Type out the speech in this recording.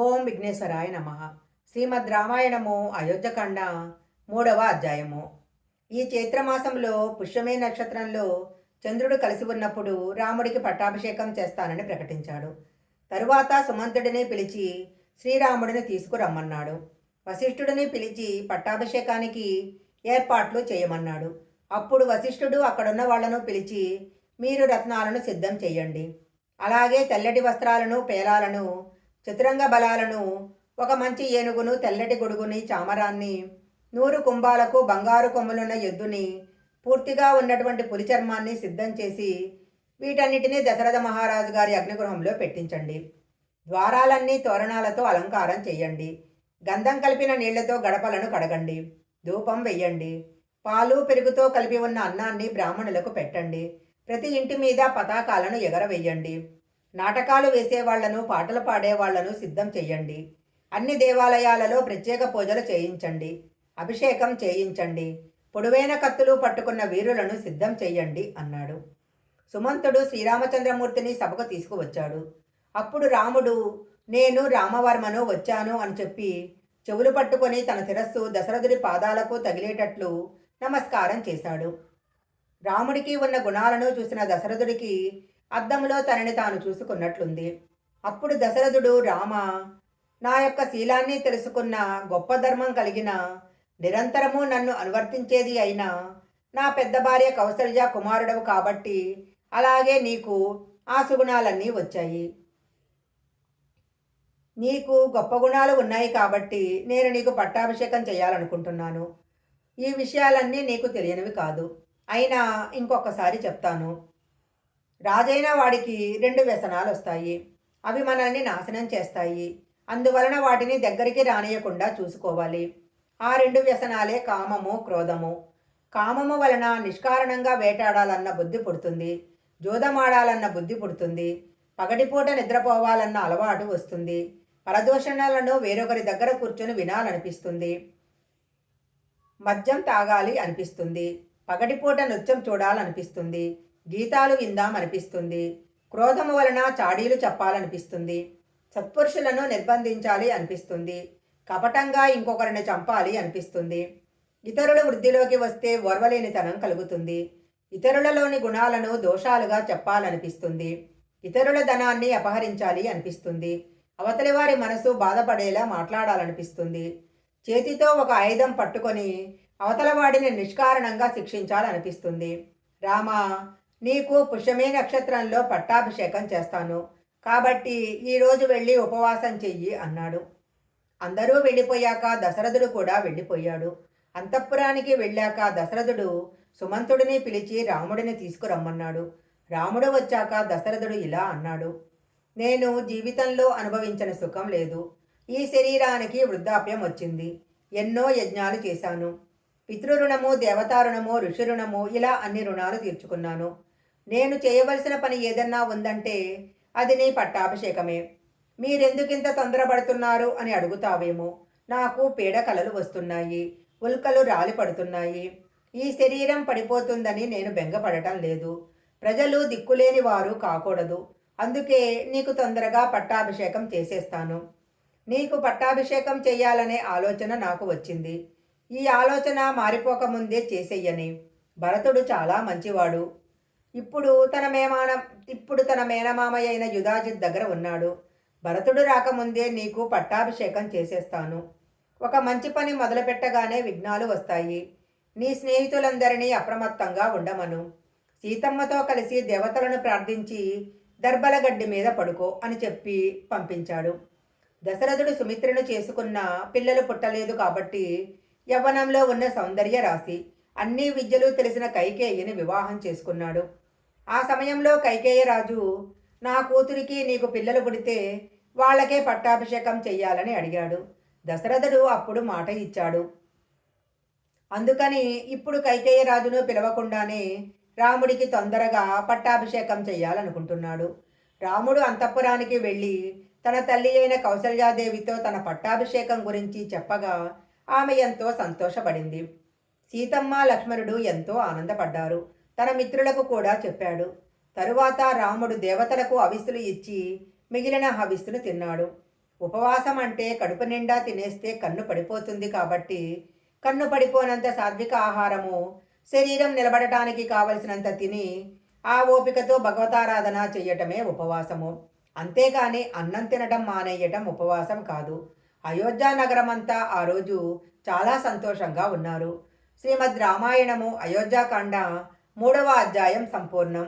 ఓం విఘ్నేశ్వరాయ నమ. శ్రీమద్ రామాయణము అయోధ్యకాండ 3వ అధ్యాయము. ఈ చైత్రమాసంలో పుష్యమే నక్షత్రంలో చంద్రుడు కలిసి ఉన్నప్పుడు రాముడికి పట్టాభిషేకం చేస్తానని ప్రకటించాడు. తరువాత సుమంతుడిని పిలిచి శ్రీరాముడిని తీసుకురమ్మన్నాడు. వశిష్ఠుడిని పిలిచి పట్టాభిషేకానికి ఏర్పాట్లు చేయమన్నాడు. అప్పుడు వశిష్ఠుడు అక్కడున్న వాళ్లను పిలిచి, మీరు రత్నాలను సిద్ధం చెయ్యండి, అలాగే తెల్లటి వస్త్రాలను, పేలాలను, చతురంగ బలాలను, ఒక మంచి ఏనుగును, తెల్లటి గొడుగుని, చామరాన్ని, 100 కుంభాలకు బంగారు కొమ్ములున్న ఎద్దుని, పూర్తిగా ఉన్నటువంటి పులి చర్మాన్ని సిద్ధం చేసి వీటన్నిటినీ దశరథ మహారాజు గారి అగ్నిగృహంలో పెట్టించండి. ద్వారాలన్నీ తోరణాలతో అలంకారం చెయ్యండి. గంధం కలిపిన నీళ్లతో గడపలను కడగండి. ధూపం వెయ్యండి. పాలు పెరుగుతో కలిపి ఉన్న అన్నాన్ని బ్రాహ్మణులకు పెట్టండి. ప్రతి ఇంటి మీద పతాకాలను ఎగరవేయండి. నాటకాలు వేసేవాళ్లను, పాటలు పాడేవాళ్లను సిద్ధం చెయ్యండి. అన్ని దేవాలయాలలో ప్రత్యేక పూజలు చేయించండి. అభిషేకం చేయించండి. పొడువైన కత్తులు పట్టుకున్న వీరులను సిద్ధం చెయ్యండి అన్నాడు. సుమంతుడు శ్రీరామచంద్రమూర్తిని సభకు తీసుకువచ్చాడు. అప్పుడు రాముడు, నేను రామవర్మను వచ్చాను అని చెప్పి చెవులు పట్టుకొని తన శిరస్సు దశరథుడి పాదాలకు తగిలేటట్లు నమస్కారం చేశాడు. రాముడికి ఉన్న గుణాలను చూసిన దశరథుడికి అద్దంలో తనని తాను చూసుకున్నట్లుంది. అప్పుడు దశరథుడు, రామ, నా యొక్క శీలాన్ని తెలుసుకున్న, గొప్ప ధర్మం కలిగిన, నిరంతరము నన్ను అనువర్తించేది అయినా నా పెద్ద భార్య కౌసల్య కుమారుడవు కాబట్టి అలాగే నీకు ఆ సుగుణాలన్నీ వచ్చాయి. నీకు గొప్ప గుణాలు ఉన్నాయి కాబట్టి నేను నీకు పట్టాభిషేకం చేయాలనుకుంటున్నాను. ఈ విషయాలన్నీ నీకు తెలియనివి కాదు. అయినా ఇంకొకసారి చెప్తాను. రాజైన వాడికి 2 వ్యసనాలు వస్తాయి. అవి మనల్ని నాశనం చేస్తాయి. అందువలన వాటిని దగ్గరికి రానియకుండా చూసుకోవాలి. ఆ 2 వ్యసనాలే కామము, క్రోధము. కామము వలన నిష్కారణంగా వేటాడాలన్న బుద్ధి పుడుతుంది. జూదమాడాలన్న బుద్ధి పుడుతుంది. పగటిపూట నిద్రపోవాలన్న అలవాటు వస్తుంది. పరదూషణలను వేరొకరి దగ్గర కూర్చొని వినాలనిపిస్తుంది. మద్యం తాగాలి అనిపిస్తుంది. పగటిపూట నృత్యం చూడాలనిపిస్తుంది. గీతాలు విందామనిపిస్తుంది. క్రోధము వలన చాడీలు చెప్పాలనిపిస్తుంది. సత్పురుషులను నిర్బంధించాలి అనిపిస్తుంది. కపటంగా ఇంకొకరిని చంపాలి అనిపిస్తుంది. ఇతరుల వృద్ధిలోకి వస్తే ఓర్వలేనితనం కలుగుతుంది. ఇతరులలోని గుణాలను దోషాలుగా చెప్పాలనిపిస్తుంది. ఇతరుల ధనాన్ని అపహరించాలి అనిపిస్తుంది. అవతలి వారి మనసు బాధపడేలా మాట్లాడాలనిపిస్తుంది. చేతితో ఒక ఆయుధం పట్టుకొని అవతలవాడిని నిష్కారణంగా శిక్షించాలనిపిస్తుంది. రామా, నీకు పుష్యమే నక్షత్రంలో పట్టాభిషేకం చేస్తాను కాబట్టి ఈరోజు వెళ్ళి ఉపవాసం చెయ్యి అన్నాడు. అందరూ వెళ్ళిపోయాక దశరథుడు కూడా వెళ్ళిపోయాడు. అంతఃపురానికి వెళ్ళాక దశరథుడు సుమంతుడిని పిలిచి రాముడిని తీసుకురమ్మన్నాడు. రాముడు వచ్చాక దశరథుడు ఇలా అన్నాడు, నేను జీవితంలో అనుభవించిన సుఖం లేదు. ఈ శరీరానికి వృద్ధాప్యం వచ్చింది. ఎన్నో యజ్ఞాలు చేశాను. పితృరుణము, దేవతారుణము, ఋషిరుణము, ఇలా అన్ని రుణాలు తీర్చుకున్నాను. నేను చేయవలసిన పని ఏదన్నా ఉందంటే అది నీ పట్టాభిషేకమే. మీరెందుకింత తొందరపడుతున్నారు అని అడుగుతావేమో. నాకు పీడకలలు వస్తున్నాయి. ఉల్కలు రాలి పడుతున్నాయి. ఈ శరీరం పడిపోతుందని నేను బెంగపడటం లేదు. ప్రజలు దిక్కులేని వారు కాకూడదు. అందుకే నీకు తొందరగా పట్టాభిషేకం చేసేస్తాను. నీకు పట్టాభిషేకం చేయాలనే ఆలోచన నాకు వచ్చింది. ఈ ఆలోచన మారిపోకముందే చేసేయని. భరతుడు చాలా మంచివాడు. ఇప్పుడు తన మేనమామయ్య అయిన యుధాజిత్ దగ్గర ఉన్నాడు. భరతుడు రాకముందే నీకు పట్టాభిషేకం చేసేస్తాను. ఒక మంచి పని మొదలుపెట్టగానే విఘ్నాలు వస్తాయి. నీ స్నేహితులందరినీ అప్రమత్తంగా ఉండమను. సీతమ్మతో కలిసి దేవతలను ప్రార్థించి దర్బలగడ్డి మీద పడుకో అని చెప్పి పంపించాడు. దశరథుడు సుమిత్రను చేసుకున్న పిల్లలు పుట్టలేదు కాబట్టి యవ్వనంలో ఉన్న సౌందర్య రాశి, అన్ని విద్యలు తెలిసిన కైకేయిని వివాహం చేసుకున్నాడు. ఆ సమయంలో కైకేయరాజు, నా కూతురికి నీకు పిల్లలు పుడితే వాళ్ళకే పట్టాభిషేకం చెయ్యాలని అడిగాడు. దశరథుడు అప్పుడు మాట ఇచ్చాడు. అందుకని ఇప్పుడు కైకేయరాజును పిలవకుండానే రాముడికి తొందరగా పట్టాభిషేకం చెయ్యాలనుకుంటున్నాడు. రాముడు అంతఃపురానికి వెళ్ళి తన తల్లి అయిన కౌసల్యాదేవితో తన పట్టాభిషేకం గురించి చెప్పగా ఆమె ఎంతో సంతోషపడింది. సీతమ్మ, లక్ష్మణుడు ఎంతో ఆనందపడ్డారు. తన మిత్రులకు కూడా చెప్పాడు. తరువాత రాముడు దేవతలకు హవిస్సులు ఇచ్చి మిగిలిన హవిస్సును తిన్నాడు. ఉపవాసం అంటే కడుపు నిండా తినేస్తే కన్ను పడిపోతుంది కాబట్టి కన్ను పడిపోనంత సాత్విక ఆహారము, శరీరం నిలబడటానికి కావలసినంత తిని ఆ ఓపికతో భగవతారాధన చెయ్యటమే ఉపవాసము. అంతేకాని అన్నం తినడం మానేయటం ఉపవాసం కాదు. అయోధ్య నగరమంతా ఆ రోజు చాలా సంతోషంగా ఉన్నారు. శ్రీమద్ రామాయణము అయోధ్యాకాండ 3వ అధ్యాయం సంపూర్ణం.